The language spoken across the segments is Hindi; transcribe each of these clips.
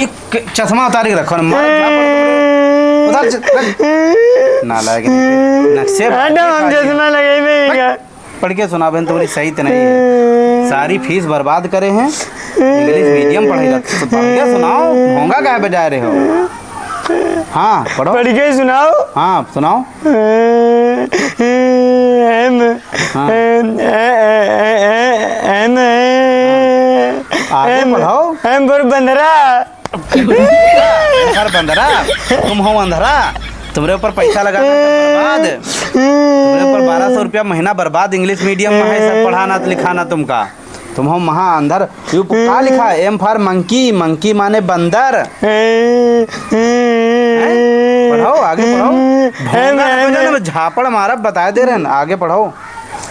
चश्मा उतार के रखो ना, नालायक नक्शे चश्मा लगे पढ़ के सुना बहन, तुम्हारी सही तो नहीं है। सारी फीस बर्बाद करे हैं, इंग्लिश मीडियम पढ़ेगा तो पढ़ के सुनाओ, भोंगा क्या बजा रहे हो? हाँ पढ़ो, पढ़ के सुनाओ। हाँ सुनाओ। एम एम आगे पढ़ो। एम पर बंदरा। बंदरा तुम हो अंधरा, तुम्हारे ऊपर पैसा लगाना बर्बाद, तुम्हारे ऊपर 1200 रुपया महीना बर्बाद। इंग्लिश मीडियम में है सब पढ़ाना लिखाना तुमका, तुम हो महा अंधर। यू क्या लिखा है? एम फॉर मंकी, मंकी माने बंदर। पढ़ो आगे पढ़ो, झापड़ मारा बता दे रहे हैं, आगे पढ़ो।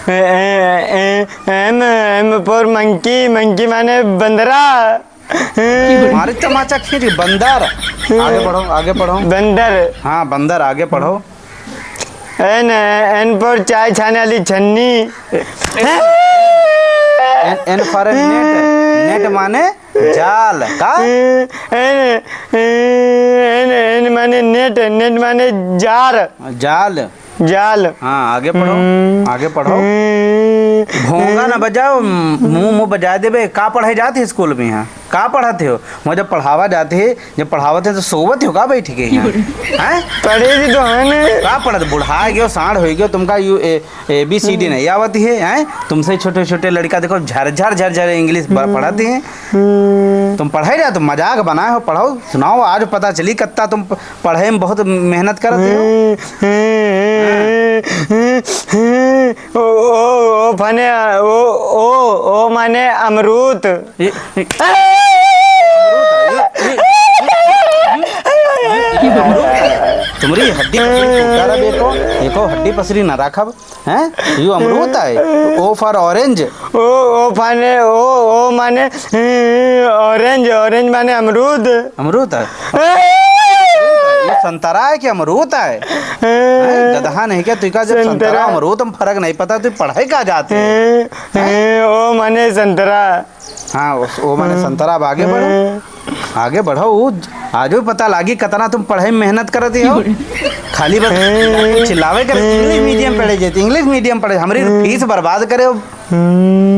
M M for monkey, monkey माने बंदरा। मारे तमाचा खींच, बंदर। आगे पढ़ो, आगे पढ़ो। बंदर, हाँ बंदर, आगे पढ़ो। एन एन फॉर चाय छाने वाली छन्नी। एन फॉर नेट, नेट माने जाल का। एन एन एन माने नेट, नेट माने जार, जाल, जाल। हाँ आगे पढ़ो, आगे पढ़ो। भोंगा ना बजाओ, मुंह बजा देबे। का पढ़ाई जाती स्कूल में? यहाँ का पढ़ाते हो? मैं जब पढ़ावा जाते है, जब पढ़ावते तो सोवत हो का बैठ के यहाँ? हैं पढ़े तो है ना, का पढ़ते? बुढ़ा गयो, साढ़ हो गयो, तुमका ABCD नहीं आवती है? हैं तुमसे छोटे छोटे लड़का देखो झरझर झरझर इंग्लिश पढ़ाते हैं। तुम पढ़ाई रहे, तुम मजाक बनाए हो। पढ़ो सुनाओ, आज पता चली कत्ता तुम पढ़े में बहुत मेहनत करते हो। ओ फने ओ माने अमरूद। तुम्हारी हड्डी देखो हड्डी पसरी ना रखब हैं। यू अमरूद है। ओ फॉर ऑरेंज, ओ फने ओ माने ऑरेंज, ऑरेंज माने अमरूद। अमरूद है। ये संतरा है कि अमरूद है? गधा नहीं क्या तुका? जब संतरा अमरूद हम फर्क नहीं पता, तू पढ़ाई कहाँ जाते हैं? ओ माने संतरा। हाँ वो माने संतरा। अब आगे बढ़ो, आगे बढ़ो। आज भी पता लागी कतना तुम पढ़ाई में मेहनत करती हो। खाली बस चिल्लावे कर। इंग्लिश मीडियम पढ़े जाते, इंग्लिश मीडियम पढ़े, हमारी फीस बर्बाद करे हो।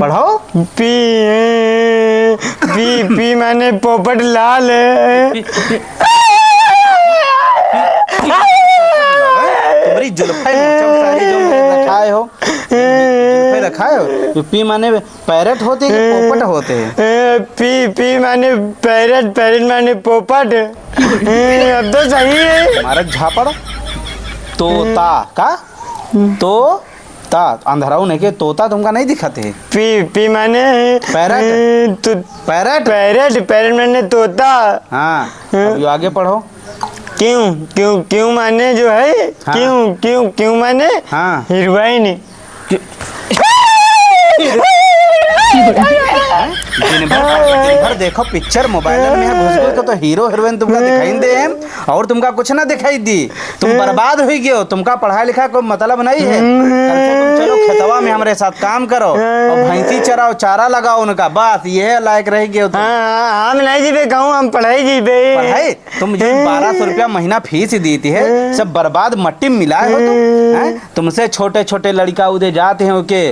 पढ़ो। पी पी पी माने पोपट लाल। तुम्हारी जुल्फे रखाए हो, रखाए हो। पी माने पैरट होते हैं कि पोपट होते हैं? पी पी माने पैरट, पैरट माने पोपट। अब तो सही है। हमारा झापड़। तोता का? तोता अंधराऊ नहीं के तोता तुमका नहीं दिखाते? पी पी माने पैरट, पैरट, पैरट, पैरट माने तोता। हाँ अब आगे पढ़ो। क्यों क्यों क्यों माने जो है, हाँ। क्यों क्यों क्यों माने हाँ हीरोइन। दिन भर देखो पिक्चर मोबाइल में घुस को तो हीरो हीरोइन तुमका दिखाई दे और तुमका कुछ ना दिखाई दी। तुम बर्बाद हो गए, तुमका पढ़ाई लिखा कोई मतलब नहीं है। तुम चलो खेतवा में हमारे साथ काम करो और भैंसी चराओ, चारा लगाओ उनका, बस ये लायक रह गए। हम नहीं जीवे कहूँ, हम पढ़ाई जीवे। पढ़ाई तुम जो 1200 रुपया महीना फीस देती है, सब बर्बाद मट्टी में मिलाए हो तुम। तुमसे छोटे छोटे लड़का उधर जाते हैं ओके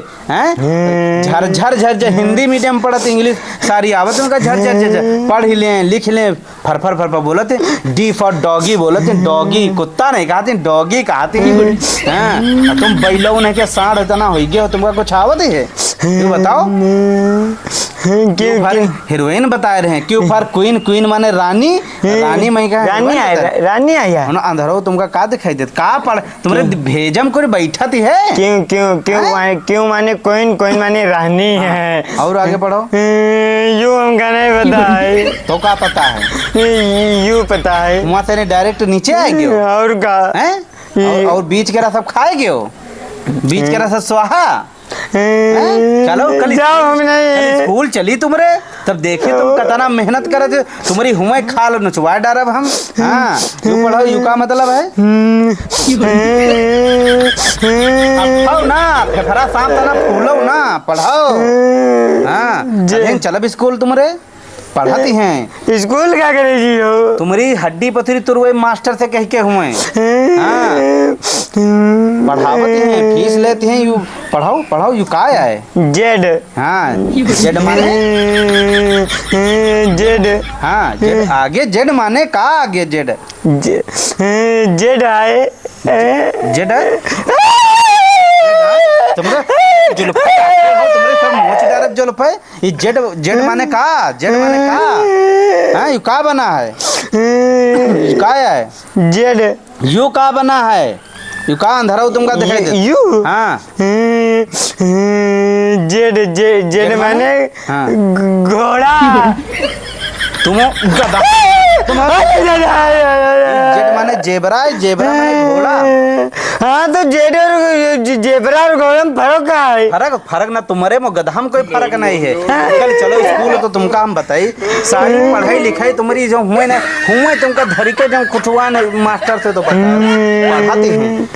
झरझर झरझर हिंदी मीडियम पढ़ते, इंग्लिश सारी आवत उनका झरझर झरझर पढ़ ही लें लिख लें, फर फर फर बोलते। डी फॉर डॉगी बोलते, डॉगी कुत्ता नहीं कहते, डॉगी कहते हैं। तुम बैलो नहीं क्या साढ़ इतना हो गया, तुमका कुछ आवत है? तू बताओ। हीरोइन बता रहे हैं। क्यों फॉर क्वीन, क्वीन माने रानी, रानी मैं कहा रानी आया अंधरो तुमका का दिखाई देता? का पढ़ तुम्हारे भेजम को बैठा थी है। क्यों क्यों क्यों क्यों माने क्वीन, क्वीन माने रानी है। और आगे पढ़ो। यू हमका नहीं पता है। तो का पता है? यू पता है। वहाँ से डायरेक्ट नीचे आएगी और का और बीच के सब खाएगे हो, बीच के सब स्वाहा। चलो कल जाओ, हम नहीं स्कूल चली तुमरे तब देखे तुम कतना मेहनत करे, तुम्हारी हुए खाल नचवा डारब हम। हाँ यू पढ़ो, यू का मतलब है? अब ना फेफड़ा सांप तना फूलो ना, पढ़ो। हाँ चलब स्कूल तुमरे पढ़ाती हैं। स्कूल क्या करेगी हो? तुम्हारी हड्डी पथरी तुरवे मास्टर से कह के हुए। हाँ, पढ़ावती हैं, फीस लेती हैं। यू पढ़ाओ पढ़ाओ, यू का है? जेड। हाँ, जेड माने? जेड। हाँ, जेड आगे जेड माने का? आगे जेड जेड आए। जेड है? तुम्हारे जुल्फ तुम्हारे सब मोच डायरेक्ट जुल्फ है। ये जेड जेड माने का? जेड माने का? हाँ, यू का बना है? यू का है? जेड। यू का बना है? यू का अंधारा तुमका दिखाई दे? यू। हाँ, जेड जेड जेड माने हाँ। घोड़ा। तुम गधा। तुम जेड माने जेबरा है, जेबरा माने घोड़ा। हाँ तो जेड और जेबरा और घोड़ा में फर्क क्या है? फर्क फर्क ना तुम्हारे में गधा में कोई फर्क नहीं है। कल चलो स्कूल तो तुमका हम बताई सारी पढ़ाई लिखाई तुम्हारी जो हुए ना हुए तुमका धरी के जब खुटवा मास्टर से तो पढ़ाती हूँ।